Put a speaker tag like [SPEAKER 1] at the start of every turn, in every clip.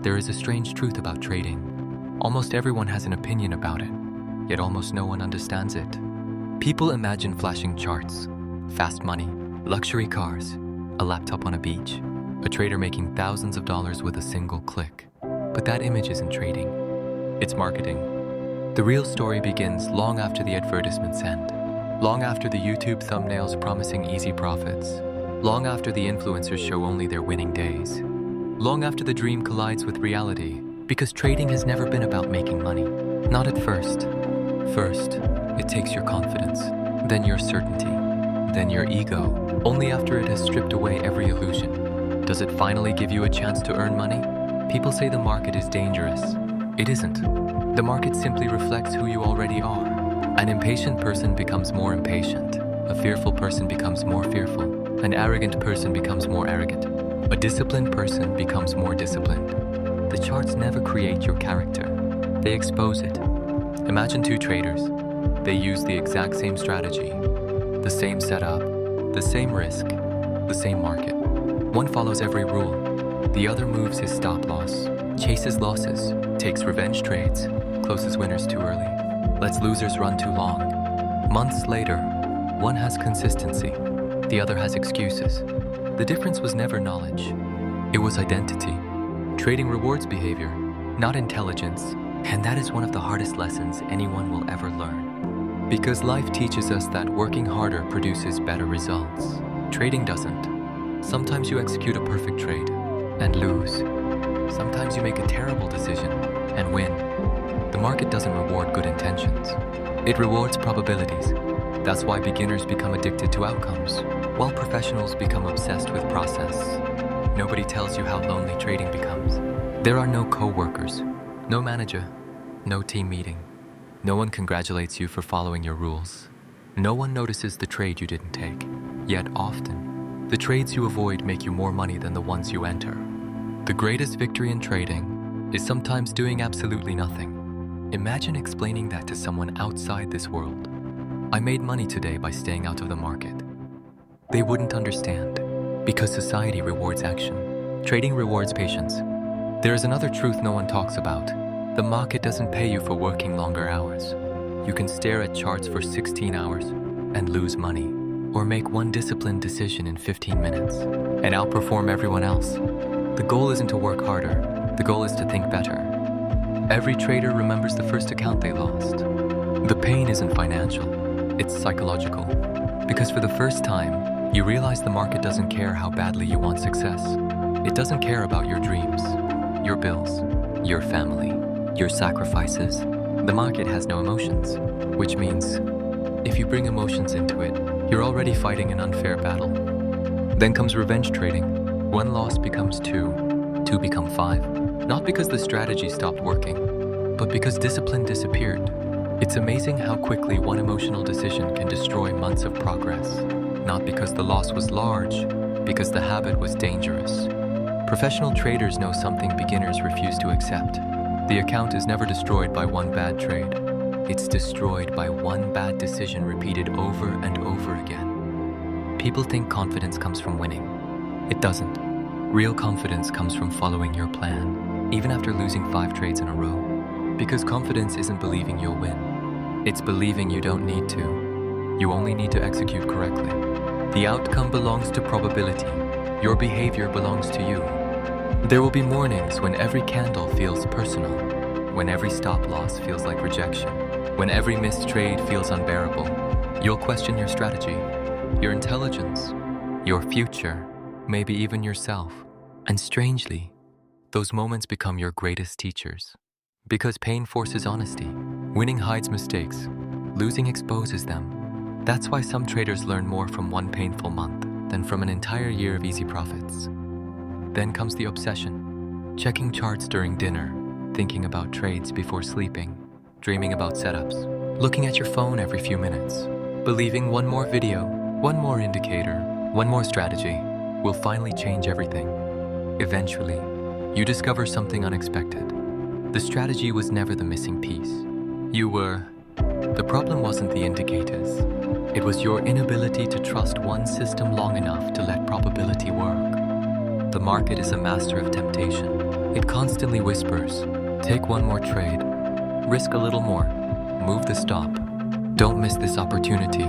[SPEAKER 1] There is a strange truth about trading. Almost everyone has an opinion about it, yet almost no one understands it. People imagine flashing charts, fast money, luxury cars, a laptop on a beach, a trader making thousands of dollars with a single click. But that image isn't trading. It's marketing. The real story begins long after the advertisements end, long after the YouTube thumbnails promising easy profits, long after the influencers show only their winning days, long after the dream collides with reality, because trading has never been about making money. Not at first. First, it takes your confidence, then your certainty, then your ego. Only after it has stripped away every illusion does it finally give you a chance to earn money. People say the market is dangerous. It isn't. The market simply reflects who you already are. An impatient person becomes more impatient. A fearful person becomes more fearful. An arrogant person becomes more arrogant. A disciplined person becomes more disciplined. The charts never create your character. They expose it. Imagine two traders. They use the exact same strategy, the same setup, the same risk, the same market. One follows every rule. The other moves his stop loss, chases losses, takes revenge trades, closes winners too early, lets losers run too long. Months later, one has consistency, the other has excuses. The difference was never knowledge. It was identity. Trading rewards behavior, not intelligence, and that is one of the hardest lessons anyone will ever learn. Because life teaches us that working harder produces better results. Trading doesn't. Sometimes you execute a perfect trade and lose. Sometimes you make a terrible decision and win. The market doesn't reward good intentions. It rewards probabilities. That's why beginners become addicted to outcomes, while professionals become obsessed with process. Nobody tells you how lonely trading becomes. There are no co-workers, no manager, no team meeting. No one congratulates you for following your rules. No one notices the trade you didn't take. Yet often, the trades you avoid make you more money than the ones you enter. The greatest victory in trading is sometimes doing absolutely nothing. Imagine explaining that to someone outside this world. I made money today by staying out of the market. They wouldn't understand, because society rewards action. Trading rewards patience. There is another truth no one talks about. The market doesn't pay you for working longer hours. You can stare at charts for 16 hours and lose money, or make one disciplined decision in 15 minutes and outperform everyone else. The goal isn't to work harder. The goal is to think better. Every trader remembers the first account they lost. The pain isn't financial, it's psychological. Because for the first time, you realize the market doesn't care how badly you want success. It doesn't care about your dreams, your bills, your family, your sacrifices. The market has no emotions, which means if you bring emotions into it, you're already fighting an unfair battle. Then comes revenge trading. One loss becomes two become five. Not because the strategy stopped working, but because discipline disappeared. It's amazing how quickly one emotional decision can destroy months of progress. Not because the loss was large, because the habit was dangerous. Professional traders know something beginners refuse to accept. The account is never destroyed by one bad trade. It's destroyed by one bad decision repeated over and over again. People think confidence comes from winning. It doesn't. Real confidence comes from following your plan, even after losing 5 trades in a row. Because confidence isn't believing you'll win. It's believing you don't need to. You only need to execute correctly. The outcome belongs to probability. Your behavior belongs to you. There will be mornings when every candle feels personal, when every stop loss feels like rejection, when every missed trade feels unbearable. You'll question your strategy, your intelligence, your future, maybe even yourself. And strangely, those moments become your greatest teachers. Because pain forces honesty. Winning hides mistakes. Losing exposes them. That's why some traders learn more from one painful month than from an entire year of easy profits. Then comes the obsession. Checking charts during dinner, thinking about trades before sleeping, dreaming about setups, looking at your phone every few minutes, believing one more video, one more indicator, one more strategy will finally change everything. Eventually, you discover something unexpected. The strategy was never the missing piece. The problem wasn't the indicators. It was your inability to trust one system long enough to let probability work. The market is a master of temptation. It constantly whispers, take one more trade, risk a little more, move the stop, don't miss this opportunity.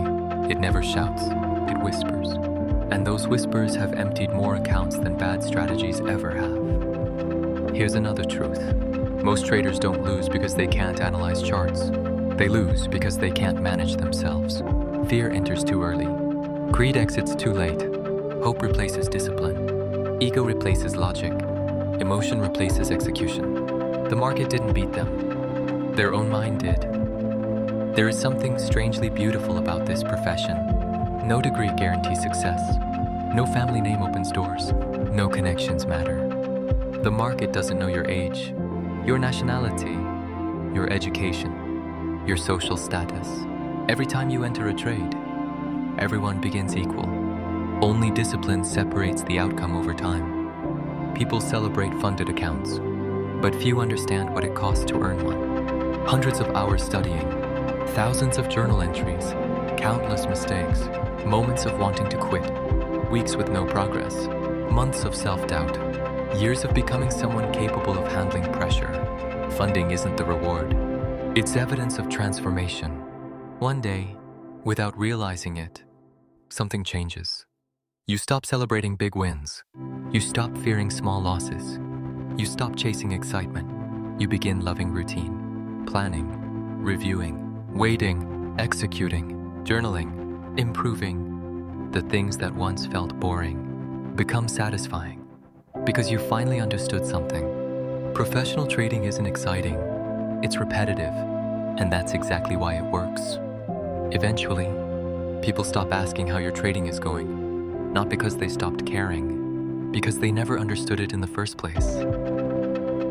[SPEAKER 1] It never shouts, it whispers. And those whispers have emptied more accounts than bad strategies ever have. Here's another truth. Most traders don't lose because they can't analyze charts. They lose because they can't manage themselves. Fear enters too early. Greed exits too late. Hope replaces discipline. Ego replaces logic. Emotion replaces execution. The market didn't beat them. Their own mind did. There is something strangely beautiful about this profession. No degree guarantees success. No family name opens doors. No connections matter. The market doesn't know your age, your nationality, your education, your social status. Every time you enter a trade, everyone begins equal. Only discipline separates the outcome over time. People celebrate funded accounts, but few understand what it costs to earn one. Hundreds of hours studying, thousands of journal entries, countless mistakes, moments of wanting to quit, weeks with no progress, months of self-doubt, years of becoming someone capable of handling pressure. Funding isn't the reward. It's evidence of transformation. One day, without realizing it, something changes. You stop celebrating big wins. You stop fearing small losses. You stop chasing excitement. You begin loving routine, planning, reviewing, waiting, executing, journaling, improving. The things that once felt boring become satisfying because you finally understood something. Professional trading isn't exciting, it's repetitive, and that's exactly why it works. Eventually, people stop asking how your trading is going, not because they stopped caring, because they never understood it in the first place.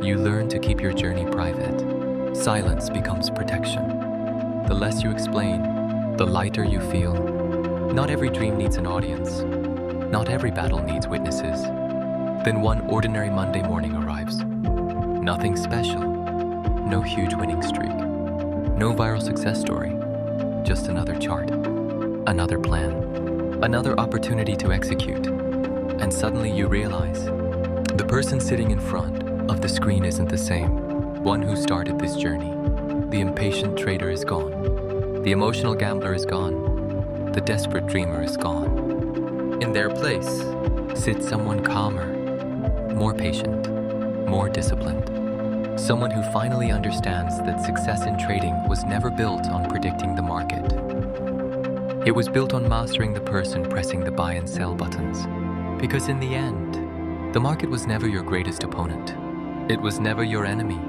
[SPEAKER 1] You learn to keep your journey private. Silence becomes protection. The less you explain, the lighter you feel. Not every dream needs an audience. Not every battle needs witnesses. Then one ordinary Monday morning arrives. Nothing special. No huge winning streak. No viral success story. Just another chart. Another plan. Another opportunity to execute. And suddenly you realize the person sitting in front of the screen isn't the same. One who started this journey. The impatient trader is gone. The emotional gambler is gone. The desperate dreamer is gone. In their place sits someone calmer, more patient, more disciplined. Someone who finally understands that success in trading was never built on predicting the market. It was built on mastering the person pressing the buy and sell buttons. Because in the end, the market was never your greatest opponent. It was never your enemy.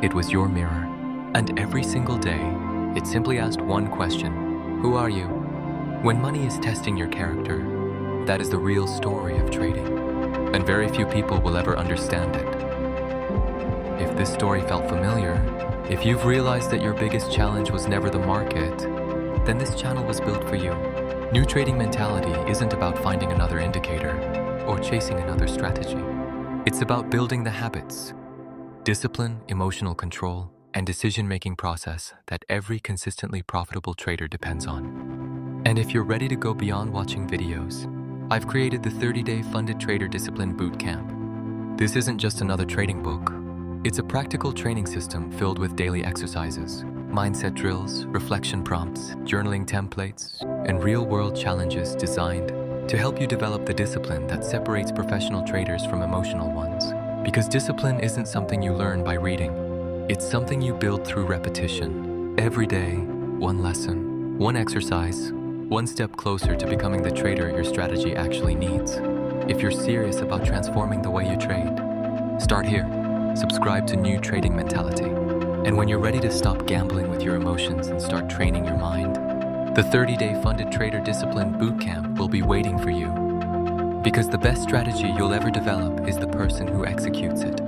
[SPEAKER 1] It was your mirror. And every single day, it simply asked one question: who are you? When money is testing your character, that is the real story of trading. And very few people will ever understand it. If this story felt familiar, if you've realized that your biggest challenge was never the market, then this channel was built for you. New trading mentality isn't about finding another indicator or chasing another strategy. It's about building the habits, discipline, emotional control, and decision-making process that every consistently profitable trader depends on. And if you're ready to go beyond watching videos, I've created the 30-day Funded Trader Discipline Bootcamp. This isn't just another trading book. It's a practical training system filled with daily exercises, mindset drills, reflection prompts, journaling templates, and real-world challenges designed to help you develop the discipline that separates professional traders from emotional ones. Because discipline isn't something you learn by reading. It's something you build through repetition. Every day, one lesson, one exercise, one step closer to becoming the trader your strategy actually needs. If you're serious about transforming the way you trade, start here. Subscribe to New Trading Mentality. And when you're ready to stop gambling with your emotions and start training your mind, the 30-day Funded Trader Discipline Bootcamp will be waiting for you. Because the best strategy you'll ever develop is the person who executes it.